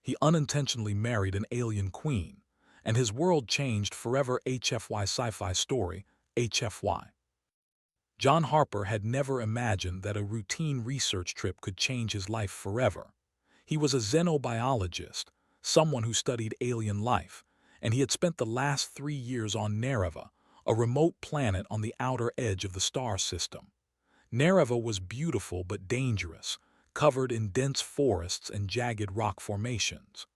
He unintentionally married an alien queen, and his world changed forever. HFY Sci-Fi Story, HFY. John Harper had never imagined that a routine research trip could change his life forever. He was a xenobiologist, someone who studied alien life, and he had spent the last 3 years on Nereva, a remote planet on the outer edge of the star system. Nereva was beautiful but dangerous, covered in dense forests and jagged rock formations.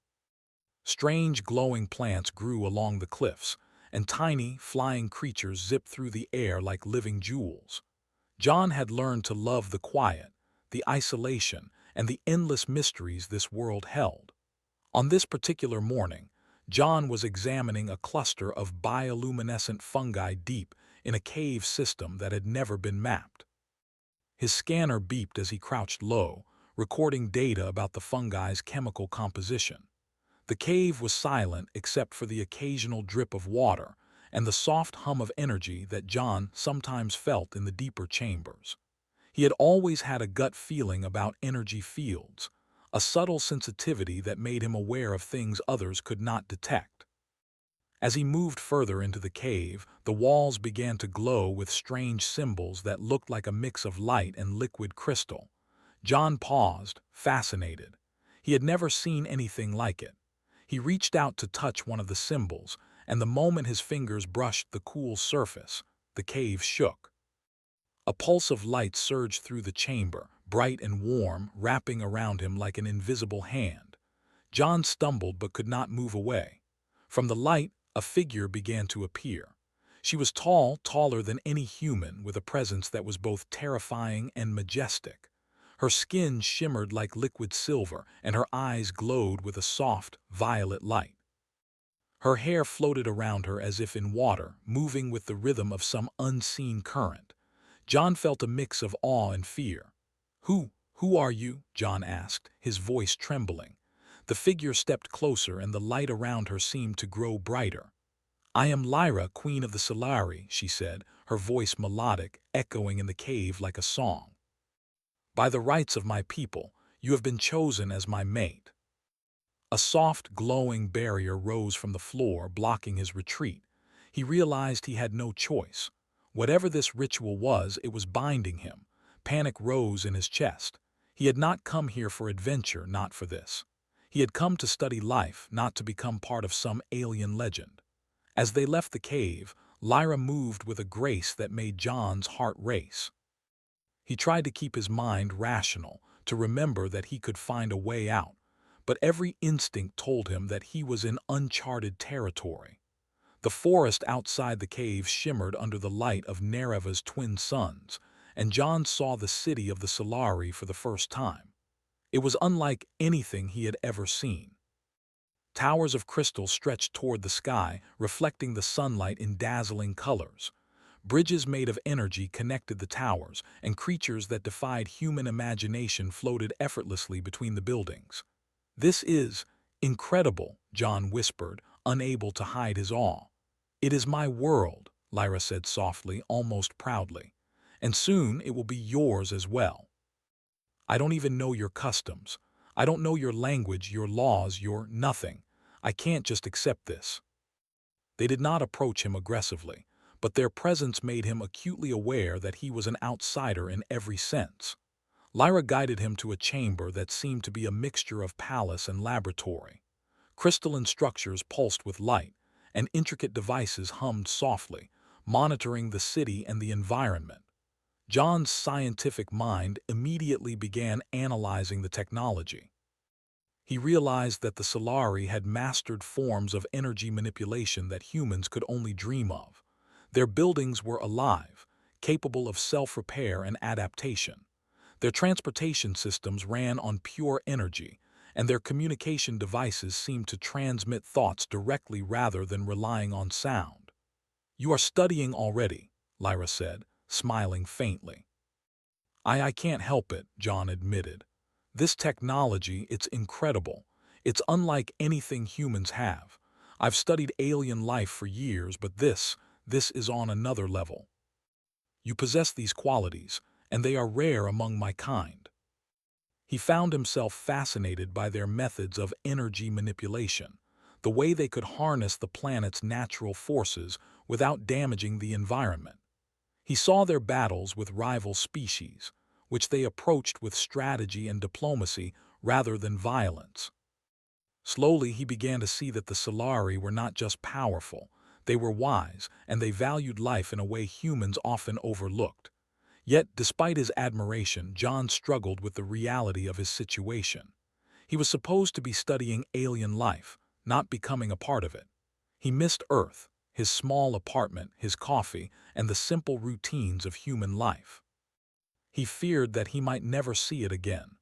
Strange glowing plants grew along the cliffs, and tiny, flying creatures zipped through the air like living jewels. John had learned to love the quiet, the isolation, and the endless mysteries this world held. On this particular morning, John was examining a cluster of bioluminescent fungi deep in a cave system that had never been mapped. His scanner beeped as he crouched low, recording data about the fungi's chemical composition. The cave was silent except for the occasional drip of water and the soft hum of energy that John sometimes felt in the deeper chambers. He had always had a gut feeling about energy fields, a subtle sensitivity that made him aware of things others could not detect. As he moved further into the cave, the walls began to glow with strange symbols that looked like a mix of light and liquid crystal. John paused, fascinated. He had never seen anything like it. He reached out to touch one of the symbols, and the moment his fingers brushed the cool surface, the cave shook. A pulse of light surged through the chamber, bright and warm, wrapping around him like an invisible hand. John stumbled but could not move away. From the light, a figure began to appear. She was tall, taller than any human, with a presence that was both terrifying and majestic. Her skin shimmered like liquid silver, and her eyes glowed with a soft, violet light. Her hair floated around her as if in water, moving with the rhythm of some unseen current. John felt a mix of awe and fear. Who are you?" John asked, his voice trembling. The figure stepped closer and the light around her seemed to grow brighter. "I am Lyra, Queen of the Solari," she said, her voice melodic, echoing in the cave like a song. "By the rights of my people, you have been chosen as my mate." A soft, glowing barrier rose from the floor, blocking his retreat. He realized he had no choice. Whatever this ritual was, it was binding him. Panic rose in his chest. He had not come here for adventure, not for this. He had come to study life, not to become part of some alien legend. As they left the cave, Lyra moved with a grace that made John's heart race. He tried to keep his mind rational, to remember that he could find a way out, but every instinct told him that he was in uncharted territory. The forest outside the cave shimmered under the light of Nereva's twin suns, and John saw the city of the Solari for the first time. It was unlike anything he had ever seen. Towers of crystal stretched toward the sky, reflecting the sunlight in dazzling colors. Bridges made of energy connected the towers, and creatures that defied human imagination floated effortlessly between the buildings. "This is incredible," John whispered, unable to hide his awe. "It is my world," Lyra said softly, almost proudly. "And soon it will be yours as well. I don't even know your customs. I don't know your language, your laws, your nothing. I can't just accept this." They did not approach him aggressively, but their presence made him acutely aware that he was an outsider in every sense. Lyra guided him to a chamber that seemed to be a mixture of palace and laboratory. Crystalline structures pulsed with light, and intricate devices hummed softly, monitoring the city and the environment. John's scientific mind immediately began analyzing the technology. He realized that the Solari had mastered forms of energy manipulation that humans could only dream of. Their buildings were alive, capable of self-repair and adaptation. Their transportation systems ran on pure energy, and their communication devices seemed to transmit thoughts directly rather than relying on sound. "You are studying already," Lyra said, smiling faintly. I can't help it," John admitted. "This technology, it's incredible. It's unlike anything humans have. I've studied alien life for years, but this is on another level. You possess these qualities, and they are rare among my kind." He found himself fascinated by their methods of energy manipulation, the way they could harness the planet's natural forces without damaging the environment. He saw their battles with rival species, which they approached with strategy and diplomacy rather than violence. Slowly, he began to see that the Solari were not just powerful, they were wise, and they valued life in a way humans often overlooked. Yet, despite his admiration, John struggled with the reality of his situation. He was supposed to be studying alien life, not becoming a part of it. He missed Earth, his small apartment, his coffee, and the simple routines of human life. He feared that he might never see it again.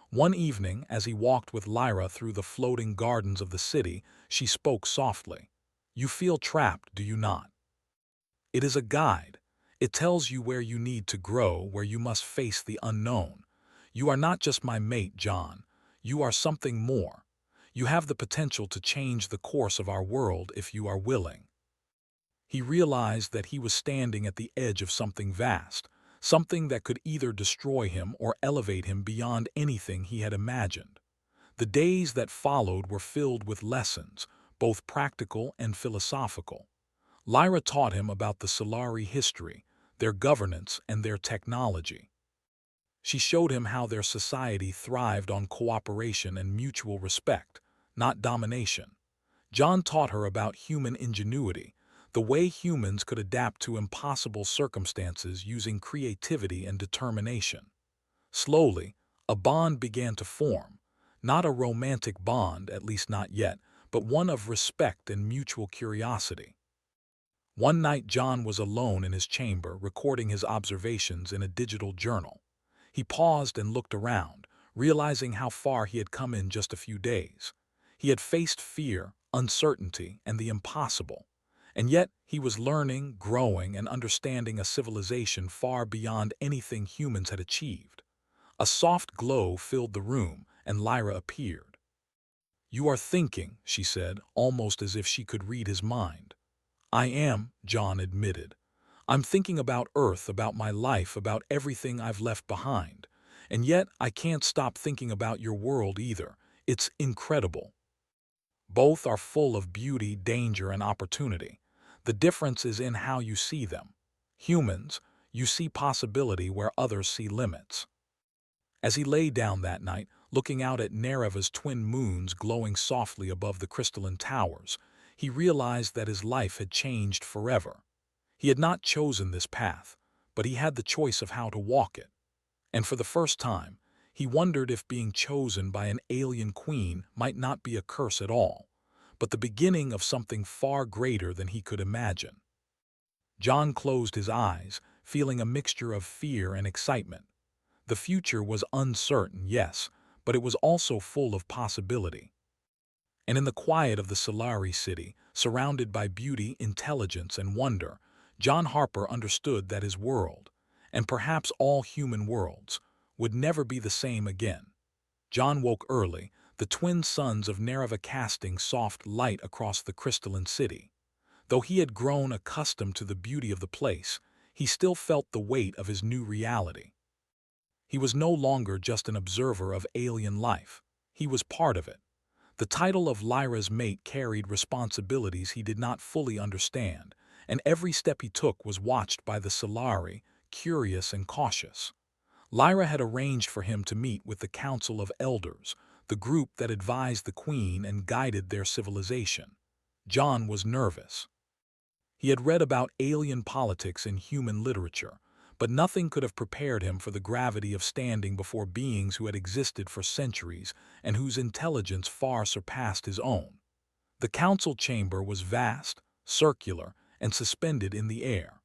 One evening, as he walked with Lyra through the floating gardens of the city, she spoke softly. "You feel trapped, do you not? It is a guide. It tells you where you need to grow, where you must face the unknown. You are not just my mate, John. You are something more. You have the potential to change the course of our world if you are willing." He realized that he was standing at the edge of something vast, something that could either destroy him or elevate him beyond anything he had imagined. The days that followed were filled with lessons, both practical and philosophical. Lyra taught him about the Solari history, their governance, and their technology. She showed him how their society thrived on cooperation and mutual respect, not domination. John taught her about human ingenuity, the way humans could adapt to impossible circumstances using creativity and determination. Slowly, a bond began to form, not a romantic bond, at least not yet, but one of respect and mutual curiosity. One night John was alone in his chamber, recording his observations in a digital journal. He paused and looked around, realizing how far he had come in just a few days. He had faced fear, uncertainty, and the impossible. And yet he was learning, growing, and understanding a civilization far beyond anything humans had achieved. A soft glow filled the room, and Lyra appeared. "You are thinking," she said, almost as if she could read his mind. "I am," John admitted. "I'm thinking about Earth, about my life, about everything I've left behind. And yet I can't stop thinking about your world either. It's incredible. Both are full of beauty, danger, and opportunity. The difference is in how you see them. Humans, you see possibility where others see limits." As he lay down that night, looking out at Nereva's twin moons glowing softly above the crystalline towers, he realized that his life had changed forever. He had not chosen this path, but he had the choice of how to walk it. And for the first time, he wondered if being chosen by an alien queen might not be a curse at all, but the beginning of something far greater than he could imagine. John closed his eyes, feeling a mixture of fear and excitement. The future was uncertain, yes, but it was also full of possibility. And in the quiet of the Solari city, surrounded by beauty, intelligence, and wonder, John Harper understood that his world, and perhaps all human worlds, would never be the same again. John woke early, the twin suns of Nereva casting soft light across the crystalline city. Though he had grown accustomed to the beauty of the place, he still felt the weight of his new reality. He was no longer just an observer of alien life. He was part of it. The title of Lyra's mate carried responsibilities he did not fully understand, and every step he took was watched by the Solari, curious and cautious. Lyra had arranged for him to meet with the Council of Elders, the group that advised the Queen and guided their civilization. John was nervous. He had read about alien politics in human literature, but nothing could have prepared him for the gravity of standing before beings who had existed for centuries and whose intelligence far surpassed his own. The council chamber was vast, circular, and suspended in the air.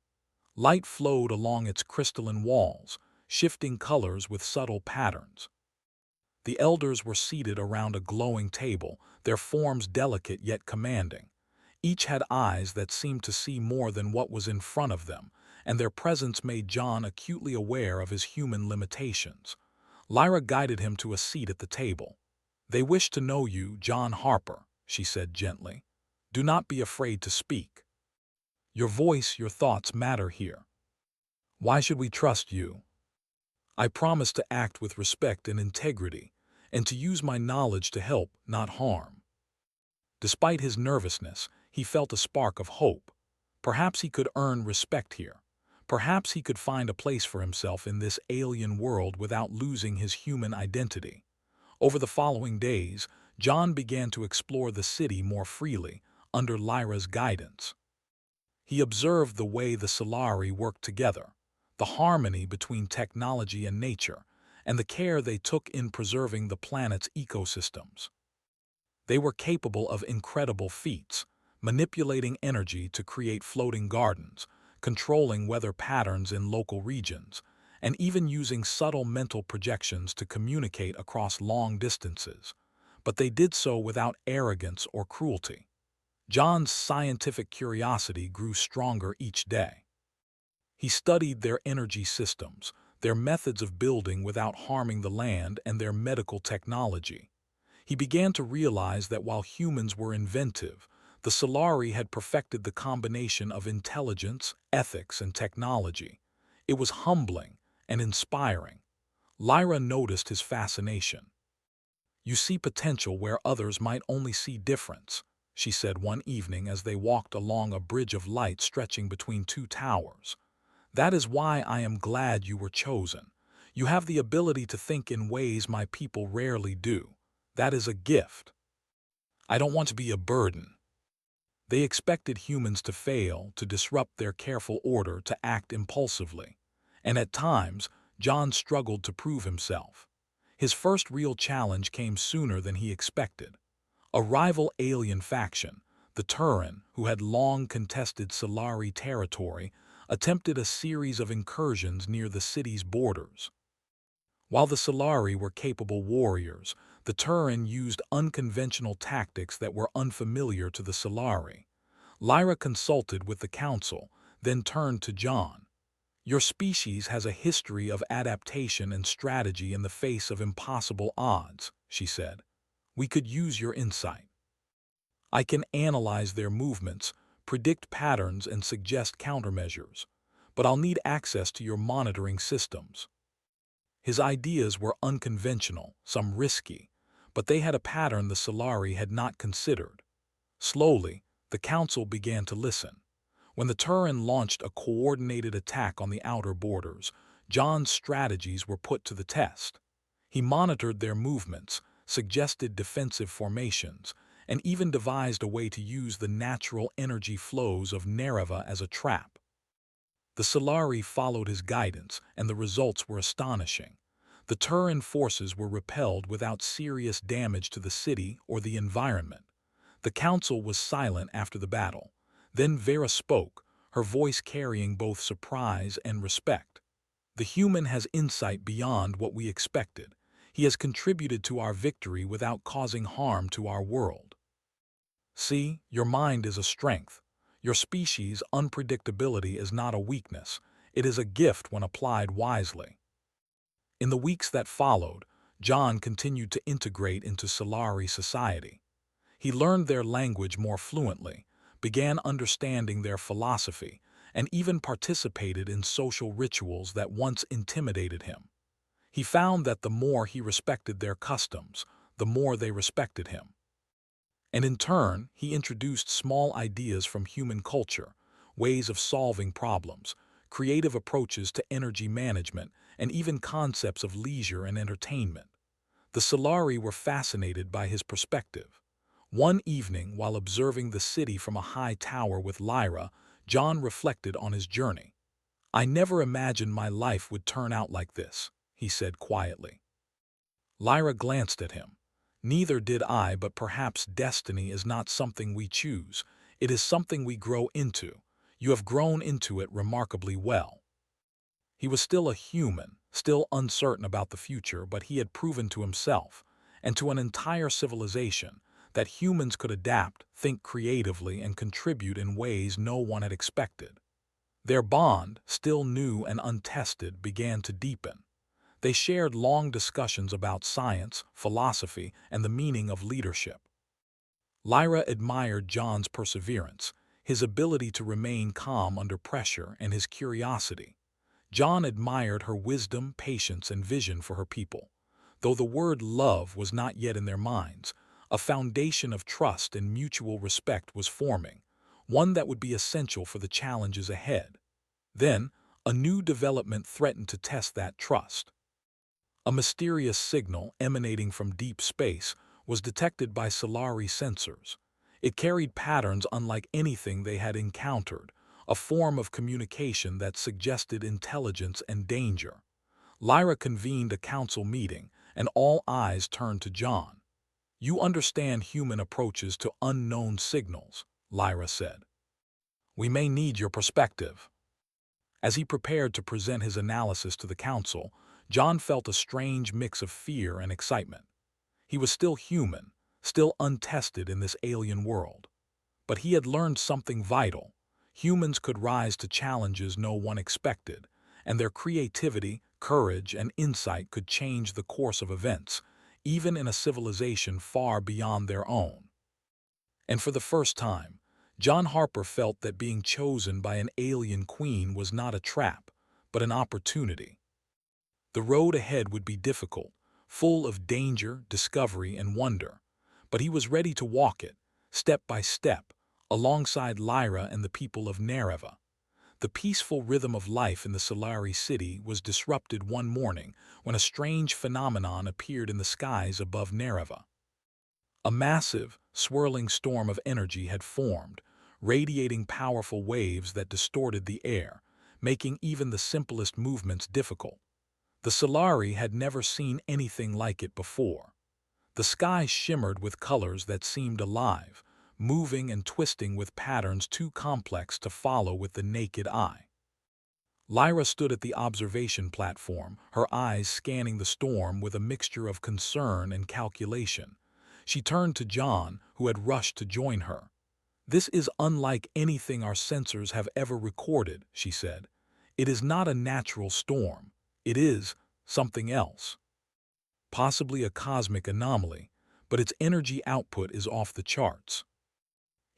Light flowed along its crystalline walls, shifting colors with subtle patterns. The elders were seated around a glowing table, their forms delicate yet commanding. Each had eyes that seemed to see more than what was in front of them, and their presence made John acutely aware of his human limitations. Lyra guided him to a seat at the table. "They wish to know you, John Harper," she said gently. "Do not be afraid to speak. Your voice, your thoughts matter here." "Why should we trust you?" I promise to act with respect and integrity, and to use my knowledge to help, not harm." Despite his nervousness, he felt a spark of hope. Perhaps he could earn respect here. Perhaps he could find a place for himself in this alien world without losing his human identity. Over the following days, John began to explore the city more freely, under Lyra's guidance. He observed the way the Solari worked together, the harmony between technology and nature, and the care they took in preserving the planet's ecosystems. They were capable of incredible feats, manipulating energy to create floating gardens, controlling weather patterns in local regions, and even using subtle mental projections to communicate across long distances. But they did so without arrogance or cruelty. John's scientific curiosity grew stronger each day. He studied their energy systems, their methods of building without harming the land, and their medical technology. He began to realize that while humans were inventive, the Solari had perfected the combination of intelligence, ethics, and technology. It was humbling and inspiring. Lyra noticed his fascination. "You see potential where others might only see difference," she said one evening as they walked along a bridge of light stretching between two towers. "That is why I am glad you were chosen. You have the ability to think in ways my people rarely do. That is a gift. I don't want to be a burden." They expected humans to fail, to disrupt their careful order, to act impulsively. And at times, John struggled to prove himself. His first real challenge came sooner than he expected. A rival alien faction, the Turan, who had long contested Solari territory, attempted a series of incursions near the city's borders. While the Solari were capable warriors, the Turan used unconventional tactics that were unfamiliar to the Solari. Lyra consulted with the council, then turned to John. "Your species has a history of adaptation and strategy in the face of impossible odds," she said. "We could use your insight. I can analyze their movements, predict patterns, and suggest countermeasures. But I'll need access to your monitoring systems." His ideas were unconventional, some risky, but they had a pattern the Solari had not considered. Slowly, the council began to listen. When the Turan launched a coordinated attack on the outer borders, John's strategies were put to the test. He monitored their movements, suggested defensive formations, and even devised a way to use the natural energy flows of Nereva as a trap. The Solari followed his guidance, and the results were astonishing. The Turan forces were repelled without serious damage to the city or the environment. The council was silent after the battle. Then Vera spoke, her voice carrying both surprise and respect. "The human has insight beyond what we expected. He has contributed to our victory without causing harm to our world. See, your mind is a strength. Your species' unpredictability is not a weakness. It is a gift when applied wisely." In the weeks that followed, John continued to integrate into Solari society. He learned their language more fluently, began understanding their philosophy, and even participated in social rituals that once intimidated him. He found that the more he respected their customs, the more they respected him. And in turn, he introduced small ideas from human culture, ways of solving problems, creative approaches to energy management, and even concepts of leisure and entertainment. The Solari were fascinated by his perspective. One evening, while observing the city from a high tower with Lyra, John reflected on his journey. "I never imagined my life would turn out like this," he said quietly. Lyra glanced at him. "Neither did I, but perhaps destiny is not something we choose. It is something we grow into. You have grown into it remarkably well." He was still a human, still uncertain about the future, but he had proven to himself, and to an entire civilization, that humans could adapt, think creatively, and contribute in ways no one had expected. Their bond, still new and untested, began to deepen. They shared long discussions about science, philosophy, and the meaning of leadership. Lyra admired John's perseverance, his ability to remain calm under pressure, and his curiosity. John admired her wisdom, patience, and vision for her people. Though the word love was not yet in their minds, a foundation of trust and mutual respect was forming, one that would be essential for the challenges ahead. Then, a new development threatened to test that trust. A mysterious signal emanating from deep space was detected by Solari sensors. It carried patterns unlike anything they had encountered, a form of communication that suggested intelligence and danger. Lyra convened a council meeting, and all eyes turned to John. "You understand human approaches to unknown signals," Lyra said. "We may need your perspective." As he prepared to present his analysis to the council, John felt a strange mix of fear and excitement. He was still human, still untested in this alien world. But he had learned something vital. Humans could rise to challenges no one expected, and their creativity, courage, and insight could change the course of events, even in a civilization far beyond their own. And for the first time, John Harper felt that being chosen by an alien queen was not a trap, but an opportunity. The road ahead would be difficult, full of danger, discovery, and wonder, but he was ready to walk it, step by step, alongside Lyra and the people of Nereva. The peaceful rhythm of life in the Solari city was disrupted one morning when a strange phenomenon appeared in the skies above Nereva. A massive, swirling storm of energy had formed, radiating powerful waves that distorted the air, making even the simplest movements difficult. The Solari had never seen anything like it before. The sky shimmered with colors that seemed alive, moving and twisting with patterns too complex to follow with the naked eye. Lyra stood at the observation platform, her eyes scanning the storm with a mixture of concern and calculation. She turned to John, who had rushed to join her. "This is unlike anything our sensors have ever recorded," she said. "It is not a natural storm. It is something else. Possibly a cosmic anomaly, but its energy output is off the charts."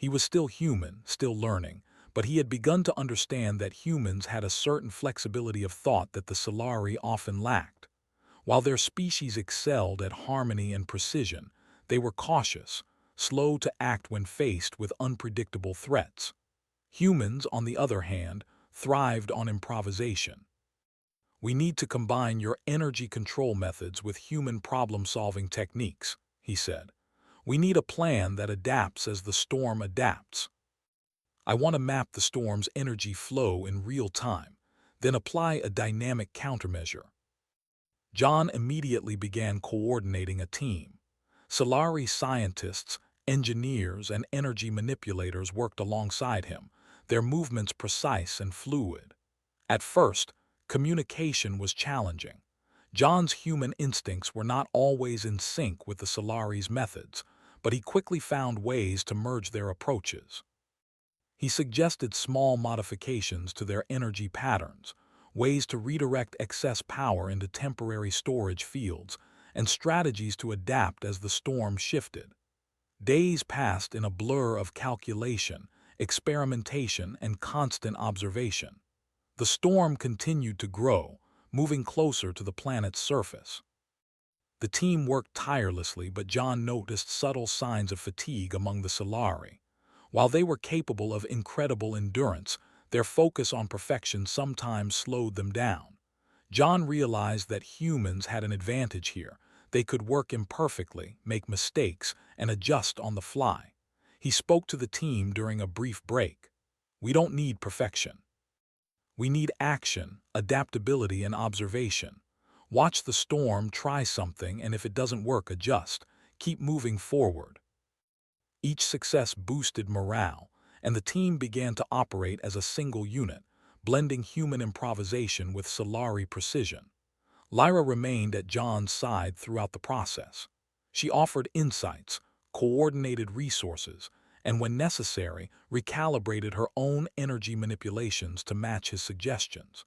He was still human, still learning, but he had begun to understand that humans had a certain flexibility of thought that the Solari often lacked. While their species excelled at harmony and precision, they were cautious, slow to act when faced with unpredictable threats. Humans, on the other hand, thrived on improvisation. "We need to combine your energy control methods with human problem-solving techniques," he said. "We need a plan that adapts as the storm adapts. I want to map the storm's energy flow in real time, then apply a dynamic countermeasure." John immediately began coordinating a team. Solari scientists, engineers, and energy manipulators worked alongside him, their movements precise and fluid. At first, communication was challenging. John's human instincts were not always in sync with the Solari's methods, but he quickly found ways to merge their approaches. He suggested small modifications to their energy patterns, ways to redirect excess power into temporary storage fields, and strategies to adapt as the storm shifted. Days passed in a blur of calculation, experimentation, and constant observation. The storm continued to grow, moving closer to the planet's surface. The team worked tirelessly, but John noticed subtle signs of fatigue among the Solari. While they were capable of incredible endurance, their focus on perfection sometimes slowed them down. John realized that humans had an advantage here. They could work imperfectly, make mistakes, and adjust on the fly. He spoke to the team during a brief break. "We don't need perfection. We need action, adaptability, and observation. Watch the storm, try something, and if it doesn't work, adjust. Keep moving forward." Each success boosted morale, and the team began to operate as a single unit, blending human improvisation with Solari precision. Lyra remained at John's side throughout the process. She offered insights, coordinated resources, and when necessary, recalibrated her own energy manipulations to match his suggestions.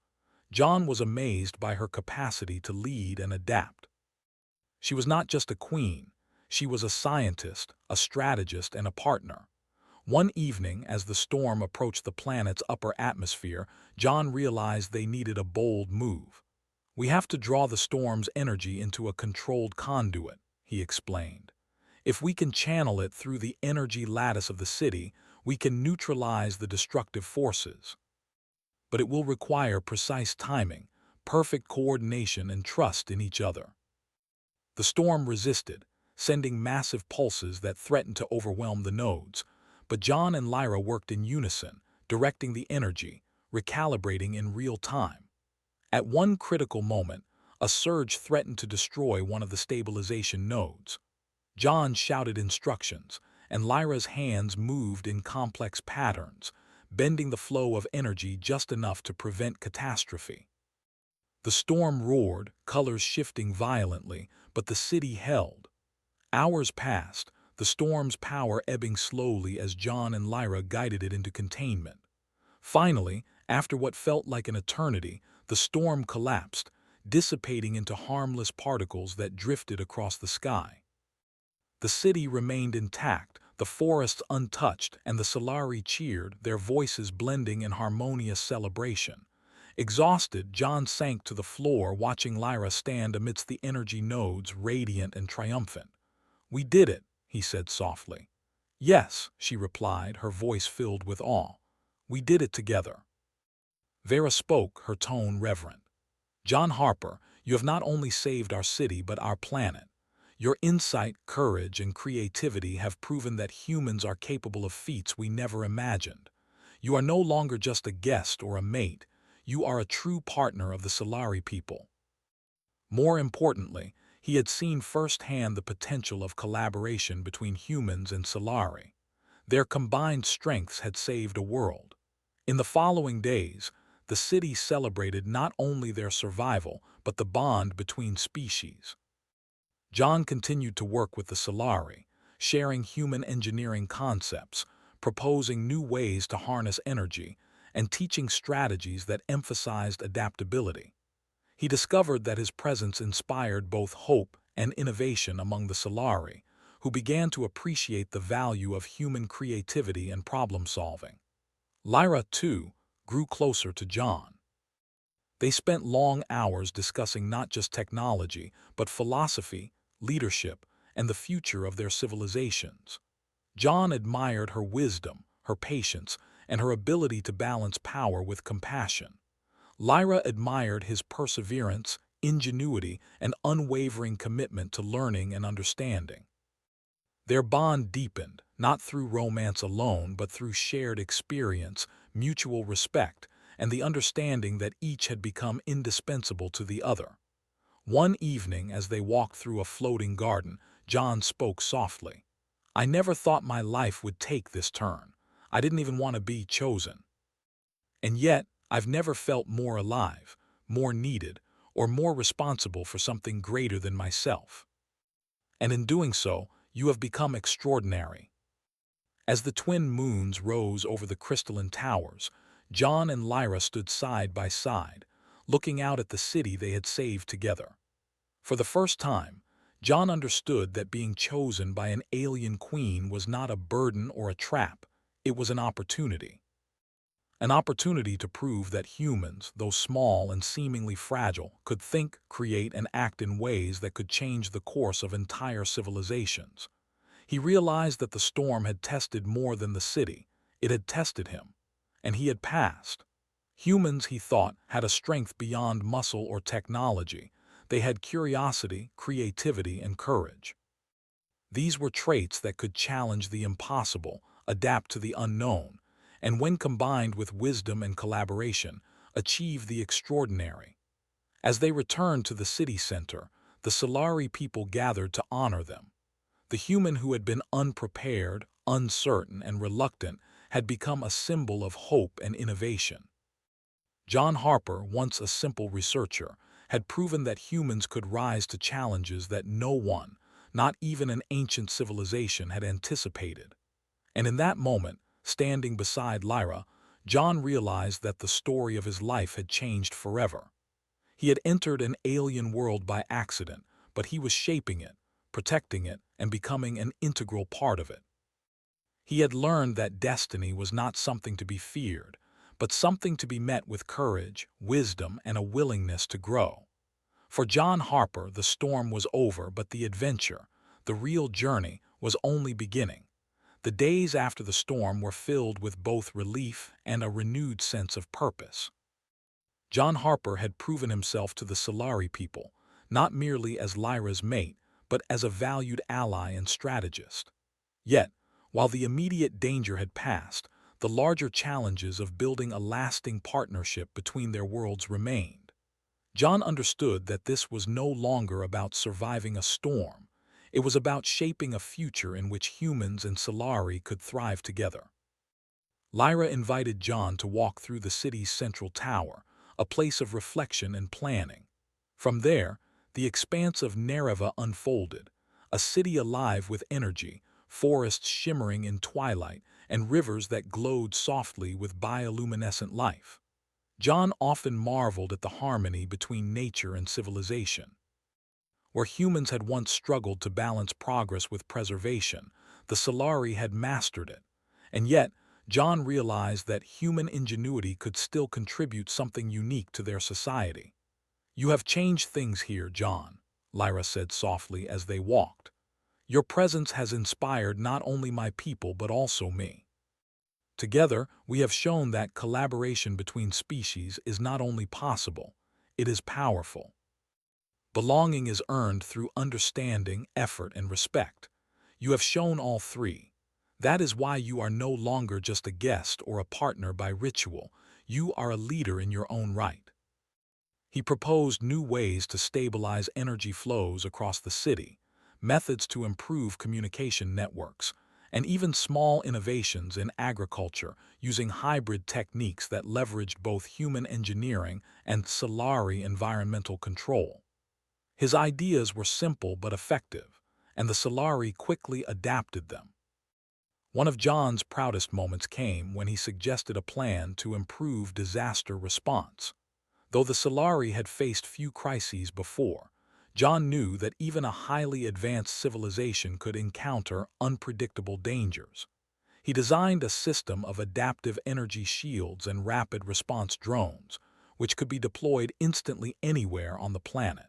John was amazed by her capacity to lead and adapt. She was not just a queen, she was a scientist, a strategist, and a partner. One evening, as the storm approached the planet's upper atmosphere, John realized they needed a bold move. "We have to draw the storm's energy into a controlled conduit," he explained. "If we can channel it through the energy lattice of the city, we can neutralize the destructive forces. But it will require precise timing, perfect coordination, and trust in each other." The storm resisted, sending massive pulses that threatened to overwhelm the nodes. But John and Lyra worked in unison, directing the energy, recalibrating in real time. At one critical moment, a surge threatened to destroy one of the stabilization nodes. John shouted instructions, and Lyra's hands moved in complex patterns, bending the flow of energy just enough to prevent catastrophe. The storm roared, colors shifting violently, but the city held. Hours passed, the storm's power ebbing slowly as John and Lyra guided it into containment. Finally, after what felt like an eternity, the storm collapsed, dissipating into harmless particles that drifted across the sky. The city remained intact, the forests untouched, and the Solari cheered, their voices blending in harmonious celebration. Exhausted, John sank to the floor, watching Lyra stand amidst the energy nodes, radiant and triumphant. "We did it," he said softly. "Yes," she replied, her voice filled with awe. "We did it together." Vera spoke, her tone reverent. "John Harper, you have not only saved our city but our planet. Your insight, courage, and creativity have proven that humans are capable of feats we never imagined. You are no longer just a guest or a mate. You are a true partner of the Solari people." More importantly, he had seen firsthand the potential of collaboration between humans and Solari. Their combined strengths had saved a world. In the following days, the city celebrated not only their survival, but the bond between species. John continued to work with the Solari, sharing human engineering concepts, proposing new ways to harness energy, and teaching strategies that emphasized adaptability. He discovered that his presence inspired both hope and innovation among the Solari, who began to appreciate the value of human creativity and problem-solving. Lyra, too, grew closer to John. They spent long hours discussing not just technology, but philosophy, leadership, and the future of their civilizations. John admired her wisdom, her patience, and her ability to balance power with compassion. Lyra admired his perseverance, ingenuity, and unwavering commitment to learning and understanding. Their bond deepened, not through romance alone, but through shared experience, mutual respect, and the understanding that each had become indispensable to the other. One evening, as they walked through a floating garden, John spoke softly. "I never thought my life would take this turn. I didn't even want to be chosen. And yet, I've never felt more alive, more needed, or more responsible for something greater than myself. And in doing so, you have become extraordinary." As the twin moons rose over the crystalline towers, John and Lyra stood side by side, looking out at the city they had saved together. For the first time, John understood that being chosen by an alien queen was not a burden or a trap, it was an opportunity. An opportunity to prove that humans, though small and seemingly fragile, could think, create, and act in ways that could change the course of entire civilizations. He realized that the storm had tested more than the city, it had tested him. And he had passed. Humans, he thought, had a strength beyond muscle or technology. They had curiosity, creativity, and courage. These were traits that could challenge the impossible, adapt to the unknown, and when combined with wisdom and collaboration, achieve the extraordinary. As they returned to the city center, the Solari people gathered to honor them. The human who had been unprepared, uncertain, and reluctant had become a symbol of hope and innovation. John Harper, once a simple researcher, had proven that humans could rise to challenges that no one, not even an ancient civilization, had anticipated. And in that moment, standing beside Lyra, John realized that the story of his life had changed forever. He had entered an alien world by accident, but he was shaping it, protecting it, and becoming an integral part of it. He had learned that destiny was not something to be feared, but something to be met with courage, wisdom, and a willingness to grow. For John Harper, the storm was over, but the adventure, the real journey, was only beginning. The days after the storm were filled with both relief and a renewed sense of purpose. John Harper had proven himself to the Solari people, not merely as Lyra's mate, but as a valued ally and strategist. Yet, while the immediate danger had passed, the larger challenges of building a lasting partnership between their worlds remained. John understood that this was no longer about surviving a storm. It was about shaping a future in which humans and Solari could thrive together. Lyra invited John to walk through the city's central tower, a place of reflection and planning. From there, the expanse of Nereva unfolded, a city alive with energy, forests shimmering in twilight, and rivers that glowed softly with bioluminescent life. John often marveled at the harmony between nature and civilization. Where humans had once struggled to balance progress with preservation, the Solari had mastered it. And yet, John realized that human ingenuity could still contribute something unique to their society. "You have changed things here, John," Lyra said softly as they walked. "Your presence has inspired not only my people but also me. Together, we have shown that collaboration between species is not only possible, it is powerful. Belonging is earned through understanding, effort, and respect. You have shown all three. That is why you are no longer just a guest or a partner by ritual. You are a leader in your own right." He proposed new ways to stabilize energy flows across the city, methods to improve communication networks, and even small innovations in agriculture using hybrid techniques that leveraged both human engineering and Solari environmental control. His ideas were simple but effective, and the Solari quickly adapted them. One of John's proudest moments came when he suggested a plan to improve disaster response. Though the Solari had faced few crises before, John knew that even a highly advanced civilization could encounter unpredictable dangers. He designed a system of adaptive energy shields and rapid response drones, which could be deployed instantly anywhere on the planet.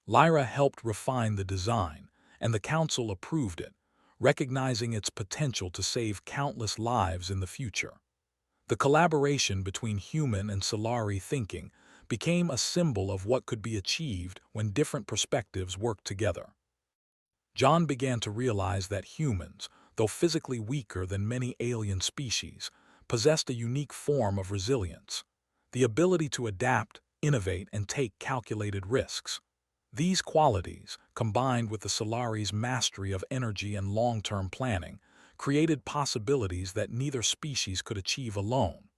Lyra helped refine the design, and the Council approved it, recognizing its potential to save countless lives in the future. The collaboration between human and Solari thinking became a symbol of what could be achieved when different perspectives worked together. John began to realize that humans, though physically weaker than many alien species, possessed a unique form of resilience, the ability to adapt, innovate, and take calculated risks. These qualities, combined with the Solari's mastery of energy and long-term planning, created possibilities that neither species could achieve alone.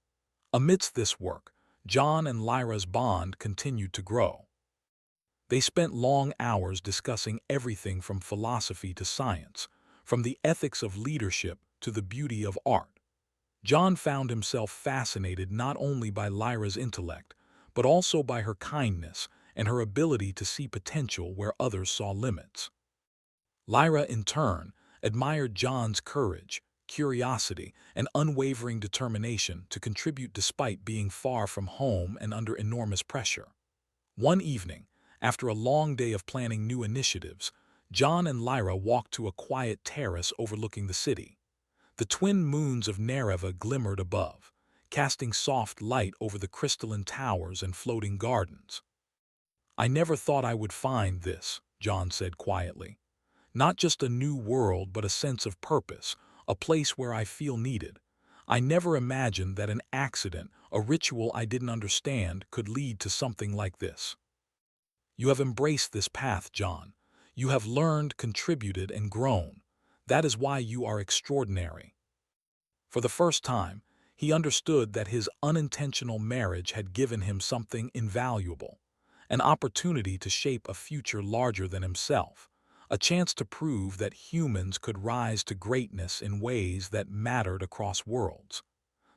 Amidst this work, John and Lyra's bond continued to grow. They spent long hours discussing everything from philosophy to science, from the ethics of leadership to the beauty of art. John found himself fascinated not only by Lyra's intellect, but also by her kindness and her ability to see potential where others saw limits. Lyra, in turn, admired John's courage, curiosity, and unwavering determination to contribute despite being far from home and under enormous pressure. One evening, after a long day of planning new initiatives, John and Lyra walked to a quiet terrace overlooking the city. The twin moons of Nereva glimmered above, casting soft light over the crystalline towers and floating gardens. "I never thought I would find this," John said quietly. "Not just a new world, but a sense of purpose, a place where I feel needed. I never imagined that an accident, a ritual I didn't understand, could lead to something like this." "You have embraced this path, John. You have learned, contributed, and grown. That is why you are extraordinary." For the first time, he understood that his unintentional marriage had given him something invaluable, an opportunity to shape a future larger than himself, a chance to prove that humans could rise to greatness in ways that mattered across worlds.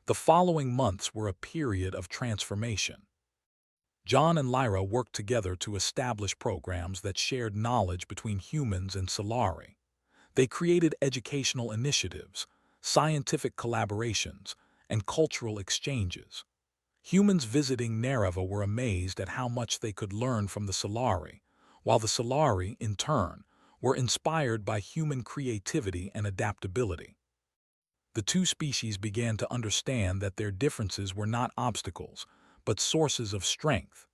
The following months were a period of transformation. John and Lyra worked together to establish programs that shared knowledge between humans and Solari. They created educational initiatives, scientific collaborations, and cultural exchanges. Humans visiting Nereva were amazed at how much they could learn from the Solari, while the Solari, in turn, were inspired by human creativity and adaptability. The two species began to understand that their differences were not obstacles, but sources of strength.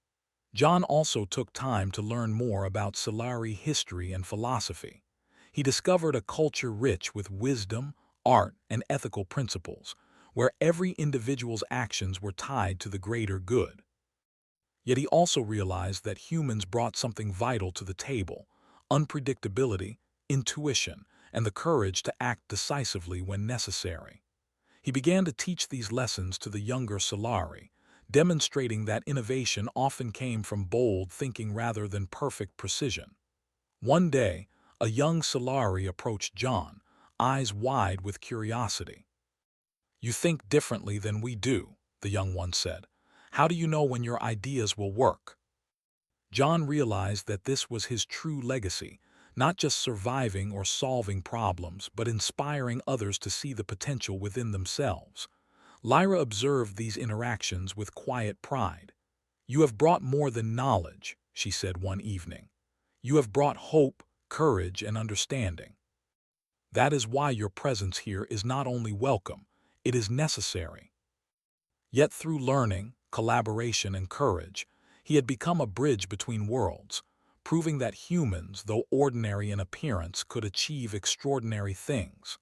John also took time to learn more about Solari history and philosophy. He discovered a culture rich with wisdom, art, and ethical principles, where every individual's actions were tied to the greater good. Yet he also realized that humans brought something vital to the table: unpredictability, intuition, and the courage to act decisively when necessary. He began to teach these lessons to the younger Solari, demonstrating that innovation often came from bold thinking rather than perfect precision. One day, a young Solari approached John, eyes wide with curiosity. "You think differently than we do," the young one said. "How do you know when your ideas will work?" John realized that this was his true legacy, not just surviving or solving problems, but inspiring others to see the potential within themselves. Lyra observed these interactions with quiet pride. "You have brought more than knowledge," she said one evening. "You have brought hope, courage, and understanding. That is why your presence here is not only welcome, it is necessary." Yet through learning, collaboration, and courage, he had become a bridge between worlds, proving that humans, though ordinary in appearance, could achieve extraordinary things.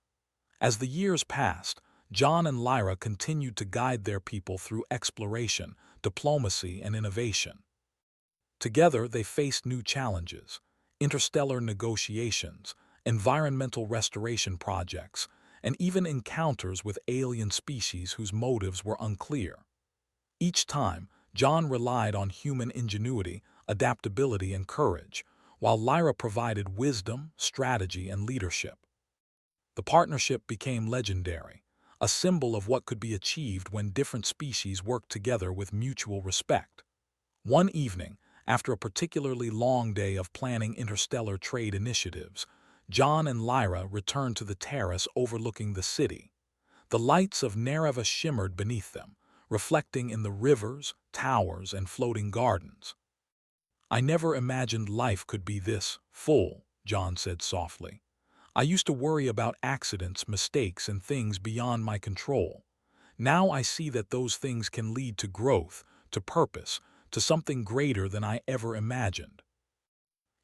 As the years passed, John and Lyra continued to guide their people through exploration, diplomacy, and innovation. Together, they faced new challenges: interstellar negotiations, environmental restoration projects, and even encounters with alien species whose motives were unclear. Each time, John relied on human ingenuity, adaptability, and courage, while Lyra provided wisdom, strategy, and leadership. The partnership became legendary, a symbol of what could be achieved when different species worked together with mutual respect. One evening, after a particularly long day of planning interstellar trade initiatives, John and Lyra returned to the terrace overlooking the city. The lights of Nereva shimmered beneath them, reflecting in the rivers, towers, and floating gardens. "I never imagined life could be this full," John said softly. "I used to worry about accidents, mistakes, and things beyond my control. Now I see that those things can lead to growth, to purpose, to something greater than I ever imagined.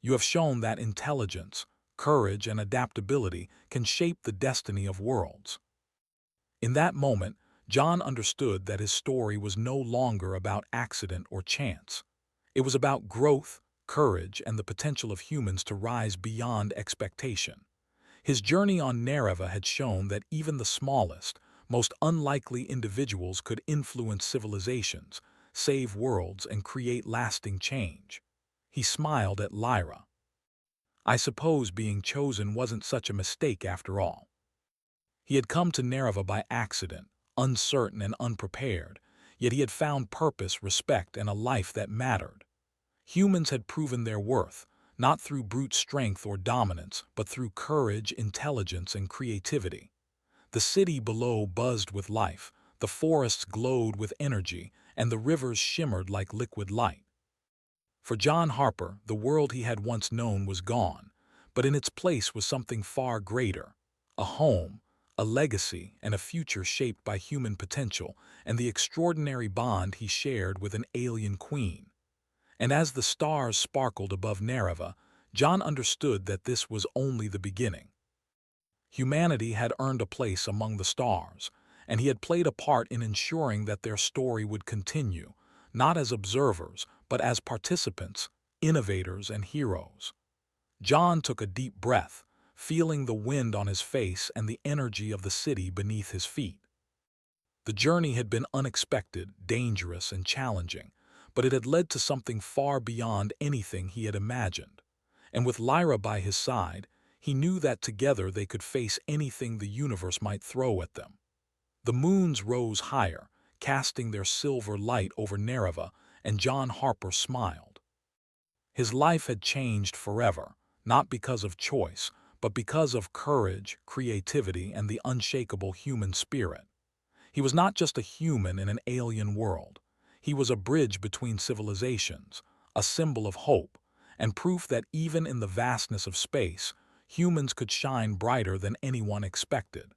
You have shown that intelligence, courage, and adaptability can shape the destiny of worlds." In that moment, John understood that his story was no longer about accident or chance. It was about growth, courage, and the potential of humans to rise beyond expectation. His journey on Nereva had shown that even the smallest, most unlikely individuals could influence civilizations, save worlds, and create lasting change. He smiled at Lyra. "I suppose being chosen wasn't such a mistake after all." He had come to Nereva by accident, uncertain and unprepared, yet he had found purpose, respect, and a life that mattered. Humans had proven their worth, not through brute strength or dominance, but through courage, intelligence, and creativity. The city below buzzed with life, the forests glowed with energy, and the rivers shimmered like liquid light. For John Harper, the world he had once known was gone, but in its place was something far greater: a home, a legacy, and a future shaped by human potential and the extraordinary bond he shared with an alien queen. And as the stars sparkled above Nereva, John understood that this was only the beginning. Humanity had earned a place among the stars, and he had played a part in ensuring that their story would continue, not as observers, but as participants, innovators, and heroes. John took a deep breath, feeling the wind on his face and the energy of the city beneath his feet. The journey had been unexpected, dangerous, and challenging, but it had led to something far beyond anything he had imagined. And with Lyra by his side, he knew that together they could face anything the universe might throw at them. The moons rose higher, casting their silver light over Nereva, and John Harper smiled. His life had changed forever, not because of choice, but because of courage, creativity, and the unshakable human spirit. He was not just a human in an alien world. He was a bridge between civilizations, a symbol of hope, and proof that even in the vastness of space, humans could shine brighter than anyone expected.